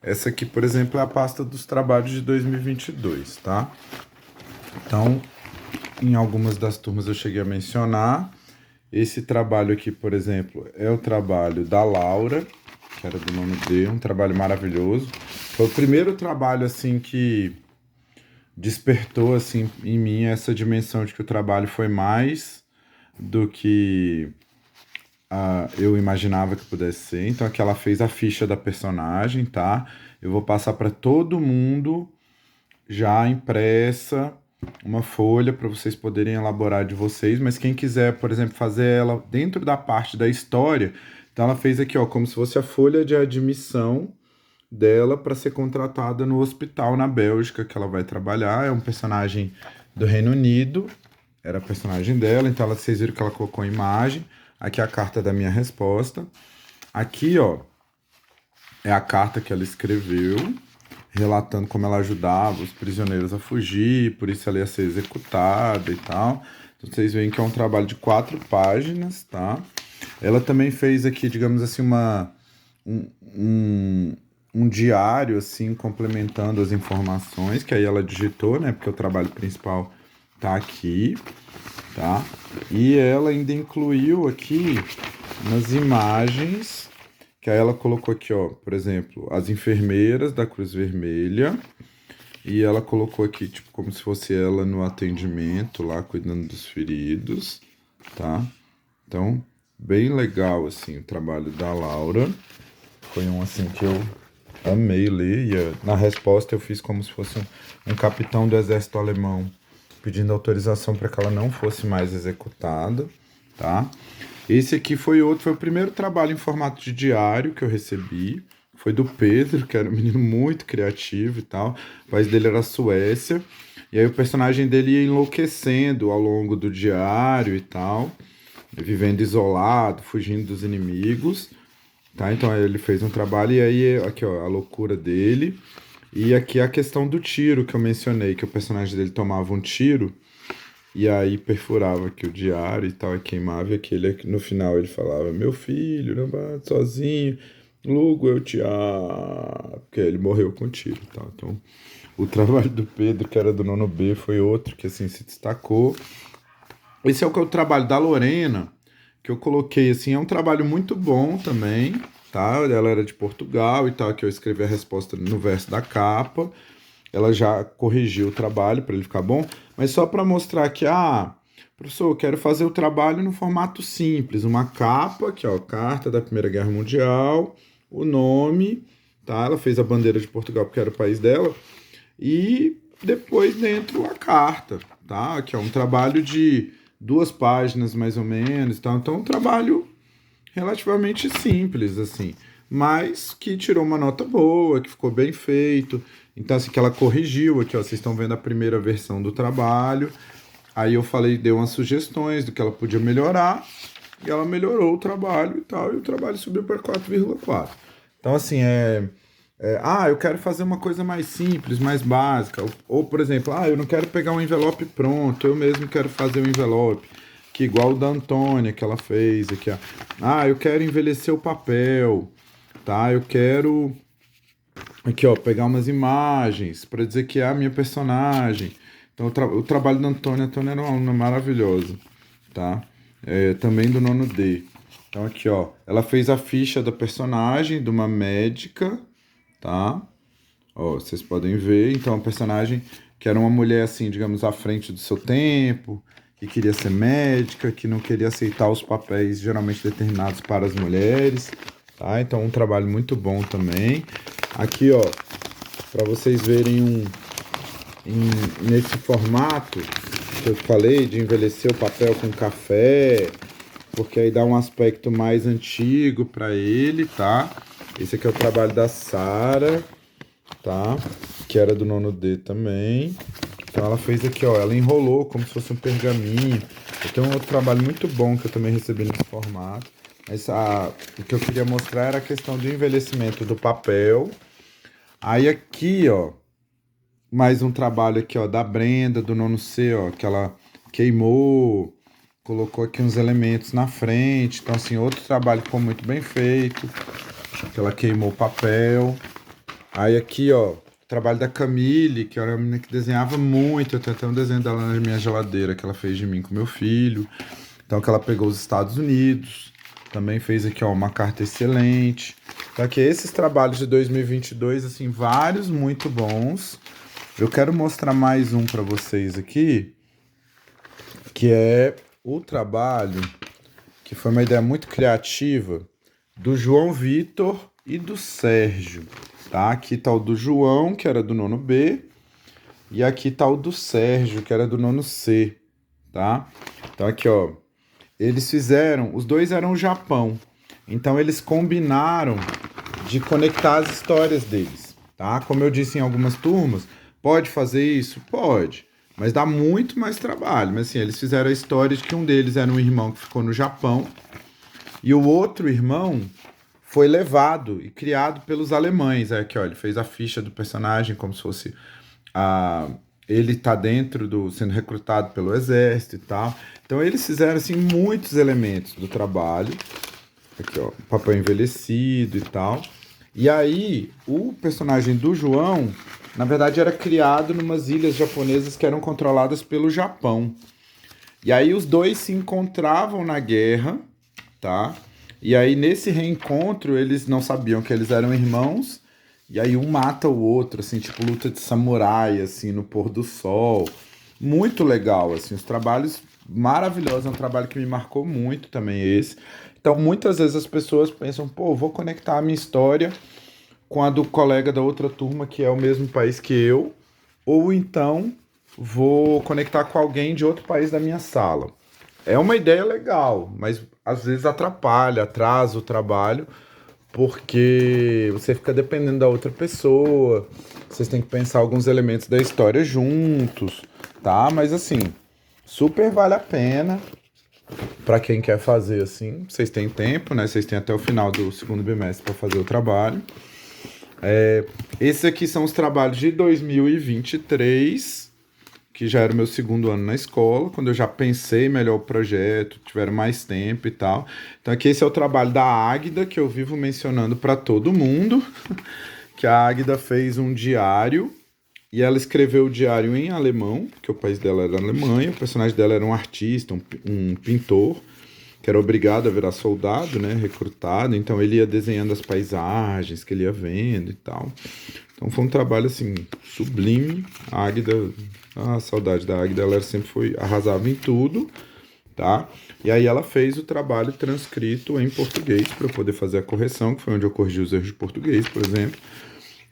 Essa aqui, por exemplo, é a pasta dos trabalhos de 2022, tá? Então, em algumas das turmas eu cheguei a mencionar. Esse trabalho aqui, por exemplo, é o trabalho da Laura, que era do nono D, um trabalho maravilhoso. Foi o primeiro trabalho, assim, que despertou, assim, em mim essa dimensão de que o trabalho foi mais do que eu imaginava que pudesse ser. Então aqui ela fez a ficha da personagem, tá? Eu vou passar para todo mundo já impressa uma folha para vocês poderem elaborar de vocês, mas quem quiser, por exemplo, fazer ela dentro da parte da história, então ela fez aqui, ó, como se fosse a folha de admissão dela para ser contratada no hospital na Bélgica que ela vai trabalhar. É um personagem do Reino Unido, era a personagem dela, então vocês viram que ela colocou a imagem. Aqui é a carta da minha resposta. Aqui, ó, é a carta que ela escreveu, relatando como ela ajudava os prisioneiros a fugir, por isso ela ia ser executada e tal. Então vocês veem que é um trabalho de 4 páginas, tá? Ela também fez aqui, digamos assim, um, um, um diário, assim, complementando as informações, que aí ela digitou, né? Porque o trabalho principal tá aqui, tá? E ela ainda incluiu aqui nas imagens, que aí ela colocou aqui, ó, por exemplo, as enfermeiras da Cruz Vermelha, e ela colocou aqui, tipo, como se fosse ela no atendimento lá, cuidando dos feridos, tá? Então, bem legal, assim, o trabalho da Laura. Foi um, assim, que eu amei ler, e na resposta eu fiz como se fosse um capitão do exército alemão pedindo autorização para que ela não fosse mais executada, tá? Esse aqui foi outro, foi o primeiro trabalho em formato de diário que eu recebi. Foi do Pedro, que era um menino muito criativo e tal. O país dele era a Suécia. E aí o personagem dele ia enlouquecendo ao longo do diário e tal, vivendo isolado, fugindo dos inimigos, tá? Então aí ele fez um trabalho e aí aqui ó, a loucura dele. E aqui a questão do tiro que eu mencionei, que o personagem dele tomava um tiro e aí perfurava aqui o diário e tal, e queimava, e aquele, no final ele falava, meu filho, não bate sozinho, Lugo, eu te amo, porque ele morreu com tiro e tal. Então, o trabalho do Pedro, que era do nono B, foi outro que, assim, se destacou. Esse é o trabalho da Lorena, que eu coloquei, assim, é um trabalho muito bom também, tá? Ela era de Portugal e tal, que eu escrevi a resposta no verso da capa. Ela já corrigiu o trabalho para ele ficar bom, mas só para mostrar que, professor, eu quero fazer o trabalho no formato simples, uma capa, aqui ó, carta da Primeira Guerra Mundial, o nome, tá? Ela fez a bandeira de Portugal porque era o país dela, e depois dentro a carta, tá? Aqui ó, um trabalho de 2 páginas mais ou menos, tá? Então um trabalho relativamente simples, assim, mas que tirou uma nota boa, que ficou bem feito. Então, assim, que ela corrigiu aqui, ó, vocês estão vendo a primeira versão do trabalho. Aí eu falei, dei umas sugestões do que ela podia melhorar, e ela melhorou o trabalho e tal, e o trabalho subiu para 4,4. Então, assim, eu quero fazer uma coisa mais simples, mais básica. Ou, por exemplo, eu não quero pegar um envelope pronto, eu mesmo quero fazer um envelope que igual o da Antônia que ela fez aqui, ó. Eu quero envelhecer o papel, tá? Eu quero aqui, ó, pegar umas imagens para dizer que é a minha personagem. Então, o trabalho da Antônia, a Antônia era uma aluna maravilhosa, tá? Também do nono D. Então, aqui, ó, ela fez a ficha da personagem, de uma médica, tá? Ó, vocês podem ver, então, a personagem que era uma mulher, assim, digamos, à frente do seu tempo, que queria ser médica, que não queria aceitar os papéis geralmente determinados para as mulheres, tá? Então, um trabalho muito bom também. Aqui, ó, para vocês verem nesse formato que eu falei de envelhecer o papel com café, porque aí dá um aspecto mais antigo para ele, tá? Esse aqui é o trabalho da Sara, tá? Que era do nono D também. Então ela fez aqui, ó, ela enrolou como se fosse um pergaminho. Eu tenho um outro trabalho muito bom que eu também recebi nesse formato. Mas o que eu queria mostrar era a questão do envelhecimento do papel. Aí aqui, ó, mais um trabalho aqui, ó, da Brenda, do nono C, ó, que ela queimou, colocou aqui uns elementos na frente. Então, assim, outro trabalho que ficou muito bem feito, que ela queimou o papel, Aí aqui, ó, o trabalho da Camille, que era uma menina que desenhava muito. Eu tenho até um desenho dela na minha geladeira que ela fez de mim com meu filho. Então, que ela pegou os Estados Unidos. Também fez aqui, ó, uma carta excelente. Então, aqui, esses trabalhos de 2022, assim, vários muito bons. Eu quero mostrar mais um para vocês aqui, que é o trabalho, que foi uma ideia muito criativa, do João Vitor e do Sérgio, tá? Aqui tá o do João, que era do nono B, e aqui tá o do Sérgio, que era do nono C, tá? Então aqui, ó, eles fizeram, os dois eram o Japão, então eles combinaram de conectar as histórias deles, tá? Como eu disse em algumas turmas, pode fazer isso? Pode, mas dá muito mais trabalho. Mas assim, eles fizeram a história de que um deles era um irmão que ficou no Japão e o outro irmão foi levado e criado pelos alemães. Aí aqui, ó, ele fez a ficha do personagem como se fosse a ele tá dentro do sendo recrutado pelo exército e tal. Então eles fizeram assim muitos elementos do trabalho. Aqui, ó, papel envelhecido e tal. E aí, o personagem do João, na verdade, era criado numas ilhas japonesas que eram controladas pelo Japão. E aí os dois se encontravam na guerra, tá? E aí nesse reencontro eles não sabiam que eles eram irmãos. E aí um mata o outro, assim, tipo luta de samurai, assim, no pôr do sol. Muito legal, assim, os trabalhos maravilhosos, é um trabalho que me marcou muito também esse. Então muitas vezes as pessoas pensam, pô, vou conectar a minha história com a do colega da outra turma que é o mesmo país que eu, ou então vou conectar com alguém de outro país da minha sala. É uma ideia legal, mas às vezes atrapalha, atrasa o trabalho, porque você fica dependendo da outra pessoa, vocês têm que pensar alguns elementos da história juntos, tá? Mas assim, super vale a pena para quem quer fazer assim. Vocês têm tempo, né? Vocês têm até o final do segundo bimestre para fazer o trabalho. Esses aqui são os trabalhos de 2023, que já era o meu segundo ano na escola, quando eu já pensei melhor o projeto, tiveram mais tempo e tal. Então aqui esse é o trabalho da Águida, que eu vivo mencionando para todo mundo, que a Águida fez um diário, e ela escreveu o diário em alemão, porque o país dela era a Alemanha, o personagem dela era um artista, um pintor, que era obrigado a virar soldado, né, recrutado, então ele ia desenhando as paisagens que ele ia vendo e tal. Então foi um trabalho, assim, sublime. A Águida, a saudade da Águida, ela sempre foi, arrasava em tudo, tá? E aí ela fez o trabalho transcrito em português para eu poder fazer a correção, que foi onde eu corrigi os erros de português, por exemplo.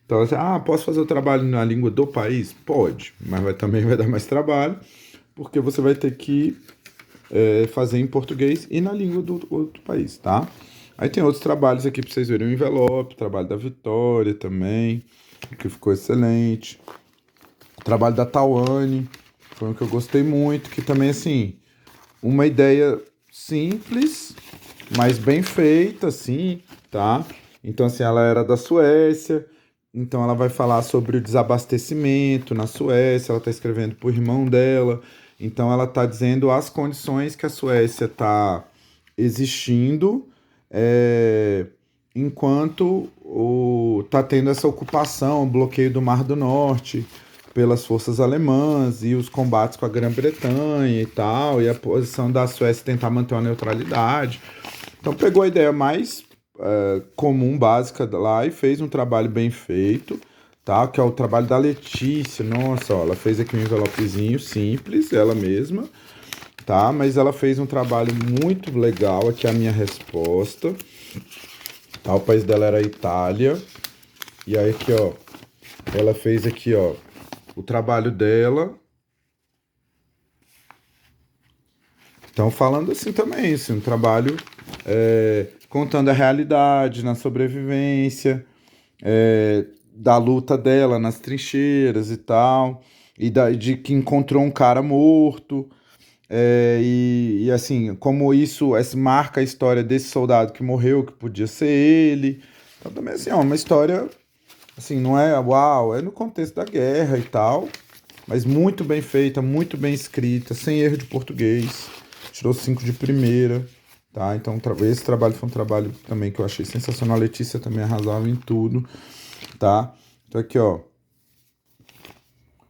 Então, assim, posso fazer o trabalho na língua do país? Pode, mas também vai dar mais trabalho, porque você vai ter que fazer em português e na língua do outro país, tá? Aí tem outros trabalhos aqui para vocês verem o envelope, o trabalho da Vitória também, que ficou excelente. O trabalho da Tawane, foi um que eu gostei muito, que também, assim, uma ideia simples, mas bem feita, assim, tá? Então, assim, ela era da Suécia, então ela vai falar sobre o desabastecimento na Suécia, ela está escrevendo para o irmão dela, então ela está dizendo as condições que a Suécia está existindo enquanto está tendo essa ocupação, o bloqueio do Mar do Norte pelas forças alemãs e os combates com a Grã-Bretanha e tal, e a posição da Suécia tentar manter uma neutralidade. Então pegou a ideia mais comum, básica lá e fez um trabalho bem feito, tá? Que é o trabalho da Letícia. Nossa, ó, ela fez aqui um envelopezinho simples, ela mesma, tá? Mas ela fez um trabalho muito legal. Aqui é a minha resposta. Tá? O país dela era a Itália. E aí aqui, ó, ela fez aqui, ó, o trabalho dela. Então, falando assim também, assim, um trabalho contando a realidade na sobrevivência, da luta dela nas trincheiras e tal, de que encontrou um cara morto, e assim, como isso marca a história desse soldado que morreu, que podia ser ele. Então também assim, é uma história, assim, não é uau, é no contexto da guerra e tal, mas muito bem feita, muito bem escrita, sem erro de português, tirou 5 de primeira, tá? Então esse trabalho foi um trabalho também que eu achei sensacional, a Letícia também arrasava em tudo, tá? Então aqui, ó,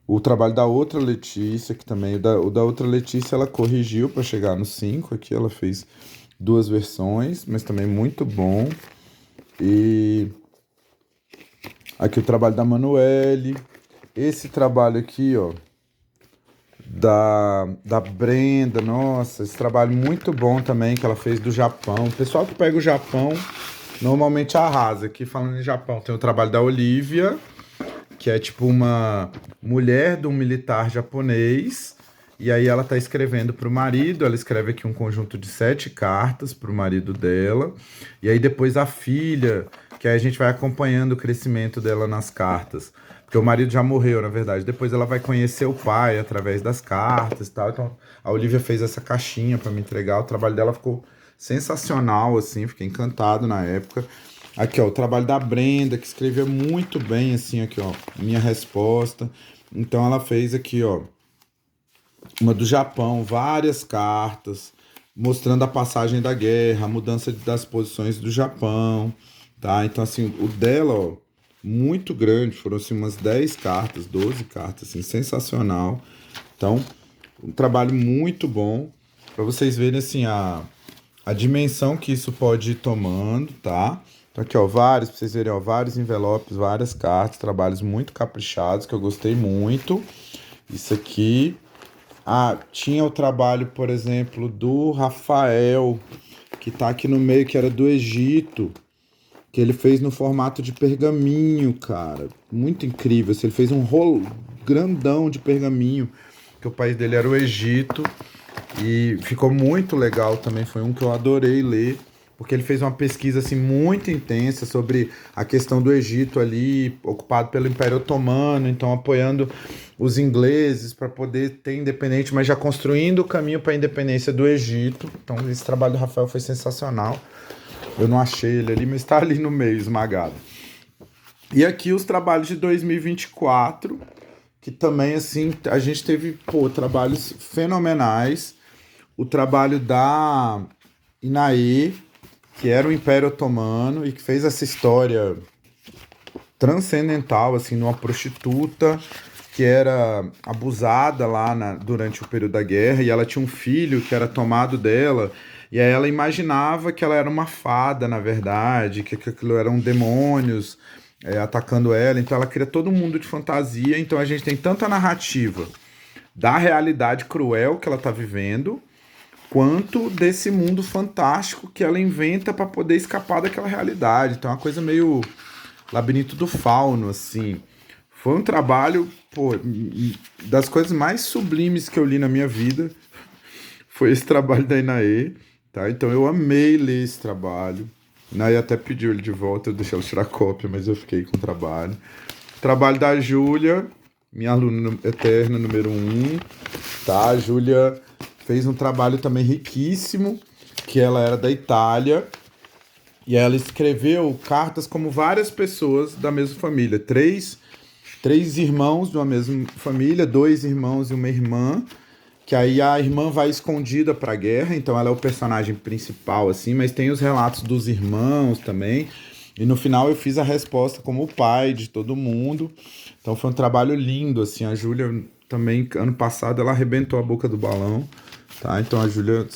o trabalho da outra Letícia, que também, o da outra Letícia, ela corrigiu para chegar no 5 aqui, ela fez duas versões, mas também muito bom. E aqui o trabalho da Manuele, esse trabalho aqui, ó, da Brenda, nossa, esse trabalho muito bom também que ela fez do Japão. O pessoal que pega o Japão normalmente arrasa. Aqui falando em Japão, tem o trabalho da Olivia, que é tipo uma mulher de um militar japonês, e aí ela tá escrevendo pro marido, ela escreve aqui um conjunto de 7 cartas pro marido dela, e aí depois a filha, que aí a gente vai acompanhando o crescimento dela nas cartas, porque o marido já morreu, na verdade, depois ela vai conhecer o pai através das cartas e tal, então a Olivia fez essa caixinha para me entregar, o trabalho dela ficou sensacional, assim, fiquei encantado na época. Aqui, ó, o trabalho da Brenda, que escreveu muito bem, assim, aqui, ó, minha resposta. Então, ela fez aqui, ó, uma do Japão, várias cartas, mostrando a passagem da guerra, a mudança das posições do Japão, tá? Então, assim, o dela, ó, muito grande, foram, assim, umas 10 cartas, 12 cartas, assim, sensacional. Então, um trabalho muito bom, para vocês verem, assim, a dimensão que isso pode ir tomando, tá? Então aqui, ó, vários, pra vocês verem, ó, vários envelopes, várias cartas, trabalhos muito caprichados, que eu gostei muito. Isso aqui. Ah, tinha o trabalho, por exemplo, do Rafael, que tá aqui no meio, que era do Egito, que ele fez no formato de pergaminho, cara. Muito incrível. Assim, ele fez um rolo grandão de pergaminho, que o país dele era o Egito. E ficou muito legal também, foi um que eu adorei ler, porque ele fez uma pesquisa assim muito intensa sobre a questão do Egito ali, ocupado pelo Império Otomano, então apoiando os ingleses para poder ter independente, mas já construindo o caminho para a independência do Egito. Então esse trabalho do Rafael foi sensacional. Eu não achei ele ali, mas está ali no meio, esmagado. E aqui os trabalhos de 2024, que também assim, a gente teve, pô, trabalhos fenomenais. O trabalho da Inaê, que era o Império Otomano e que fez essa história transcendental, assim, numa prostituta que era abusada lá durante o período da guerra, e ela tinha um filho que era tomado dela, e aí ela imaginava que ela era uma fada, na verdade, que aquilo eram demônios atacando ela, então ela cria todo um mundo de fantasia, então a gente tem tanta narrativa da realidade cruel que ela está vivendo, quanto desse mundo fantástico que ela inventa para poder escapar daquela realidade. Então é uma coisa meio Labirinto do Fauno, assim. Foi um trabalho, pô, das coisas mais sublimes que eu li na minha vida. Foi esse trabalho da Inaê, tá? Então eu amei ler esse trabalho. Inaê até pediu ele de volta, eu deixei ela tirar cópia, mas eu fiquei com o trabalho. Trabalho da Júlia, minha aluna eterna número 1, tá? A Júlia fez um trabalho também riquíssimo, que ela era da Itália, e ela escreveu cartas como várias pessoas da mesma família. Três irmãos de uma mesma família, 2 irmãos e uma irmã, que aí a irmã vai escondida para a guerra, então ela é o personagem principal, assim, mas tem os relatos dos irmãos também. E no final eu fiz a resposta como o pai de todo mundo. Então foi um trabalho lindo, assim. A Júlia também, ano passado, ela arrebentou a boca do balão, tá? Então a Júlia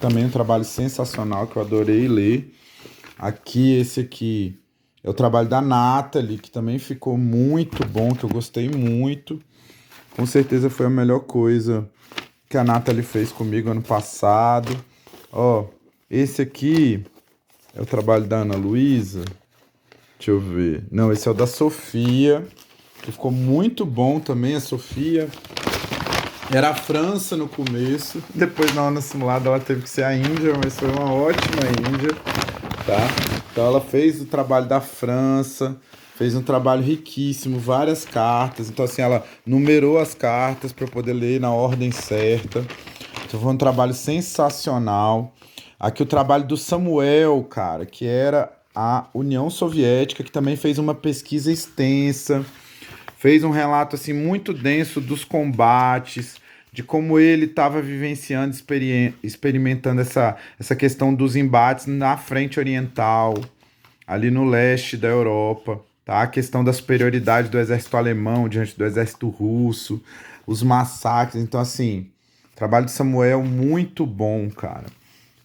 também é um trabalho sensacional que eu adorei ler. Aqui, esse aqui é o trabalho da Nathalie, que também ficou muito bom, que eu gostei muito. Com certeza foi a melhor coisa que a Nathalie fez comigo ano passado. Ó, esse aqui é o trabalho da Ana Luísa. Deixa eu ver. Não, esse é o da Sofia, que ficou muito bom também. A Sofia era a França no começo. Depois, na Ana Simulada, ela teve que ser a Índia, mas foi uma ótima Índia, tá? Então, ela fez o trabalho da França, fez um trabalho riquíssimo, várias cartas. Então, assim, ela numerou as cartas para poder ler na ordem certa. Então, foi um trabalho sensacional. Aqui o trabalho do Samuel, cara, que era a União Soviética, que também fez uma pesquisa extensa, fez um relato assim muito denso dos combates, de como ele estava vivenciando, experimentando essa questão dos embates na frente oriental, ali no leste da Europa. tá? A questão da superioridade do exército alemão diante do exército russo, os massacres. Então, assim, trabalho de Samuel muito bom, cara.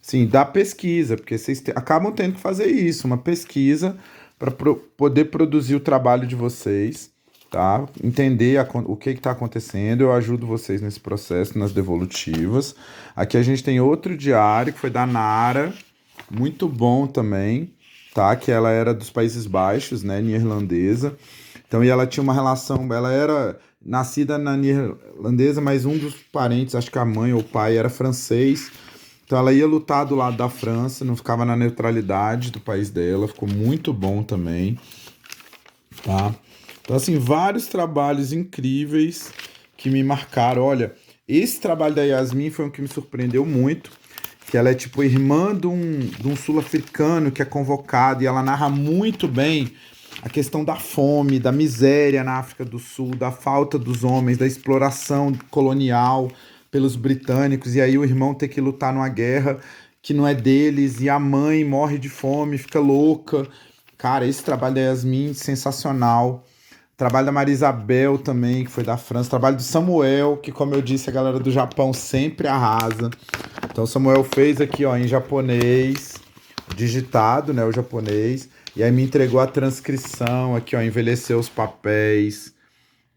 Sim, da pesquisa, porque vocês acabam tendo que fazer isso, uma pesquisa para poder produzir o trabalho de vocês, tá? Entender o que está acontecendo. Eu ajudo vocês nesse processo, nas devolutivas. Aqui a gente tem outro diário que foi da Nara, muito bom também, tá? Que ela era dos Países Baixos, né? Neerlandesa. Então, e ela tinha uma relação, ela era nascida na neerlandesa, mas um dos parentes, acho que a mãe ou o pai era francês. Então ela ia lutar do lado da França, não ficava na neutralidade do país dela, ficou muito bom também, tá? Então assim, vários trabalhos incríveis que me marcaram. Olha, esse trabalho da Yasmin foi um que me surpreendeu muito, que ela é tipo irmã de um sul-africano que é convocado e ela narra muito bem a questão da fome, da miséria na África do Sul, da falta dos homens, da exploração colonial pelos britânicos, e aí o irmão ter que lutar numa guerra que não é deles, e a mãe morre de fome, fica louca. Cara, esse trabalho da Yasmin, sensacional. Trabalho da Maria Isabel também, que foi da França. Trabalho do Samuel, que, como eu disse, a galera do Japão sempre arrasa. Então, Samuel fez aqui, ó, em japonês, digitado, né, o japonês. E aí me entregou a transcrição aqui, ó, envelheceu os papéis,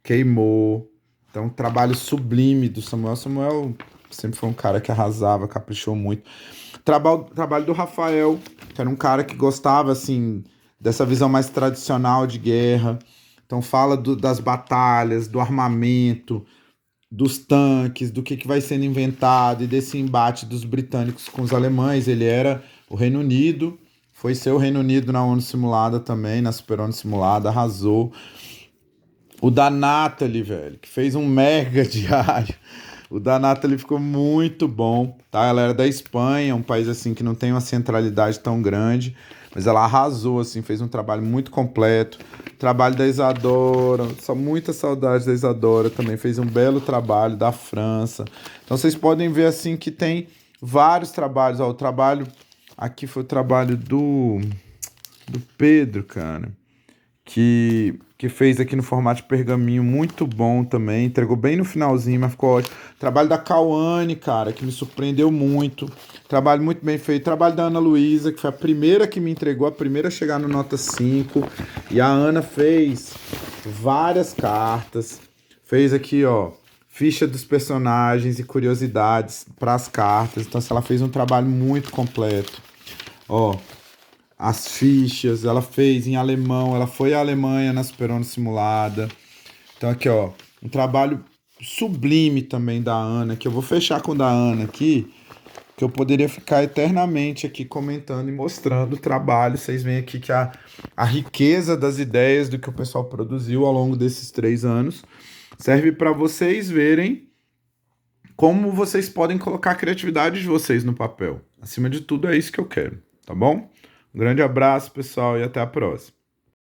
queimou. Então, trabalho sublime do Samuel. Samuel sempre foi um cara que arrasava, caprichou muito. Trabalho do Rafael, que era um cara que gostava, assim, dessa visão mais tradicional de guerra. Então fala das batalhas, do armamento, dos tanques, do que vai sendo inventado e desse embate dos britânicos com os alemães. Ele era o Reino Unido, foi ser o Reino Unido na ONU Simulada também, na Super ONU Simulada, arrasou. O da Nathalie, velho, que fez um mega diário. O da Nathalie ficou muito bom, tá? Ela era da Espanha, um país assim que não tem uma centralidade tão grande, mas ela arrasou, assim, fez um trabalho muito completo. Trabalho da Isadora, só muita saudade da Isadora também, fez um belo trabalho da França. Então vocês podem ver, assim, que tem vários trabalhos. Ó, o trabalho, aqui foi o trabalho do Pedro, cara, que fez aqui no formato de pergaminho, muito bom também, entregou bem no finalzinho, mas ficou ótimo. Trabalho da Cauane, cara, que me surpreendeu muito, trabalho muito bem feito. Trabalho da Ana Luísa, que foi a primeira que me entregou, a primeira a chegar no nota 5, e a Ana fez várias cartas, fez aqui, ó, ficha dos personagens e curiosidades para as cartas, então ela fez um trabalho muito completo, ó. As fichas, ela fez em alemão, ela foi à Alemanha na Super ONU Simulada. Então aqui, ó, um trabalho sublime também da Ana, que eu vou fechar com o da Ana aqui, que eu poderia ficar eternamente aqui comentando e mostrando o trabalho. Vocês veem aqui que a riqueza das ideias do que o pessoal produziu ao longo desses 3 anos serve para vocês verem como vocês podem colocar a criatividade de vocês no papel. Acima de tudo, é isso que eu quero, tá bom? Um grande abraço, pessoal, e até a próxima.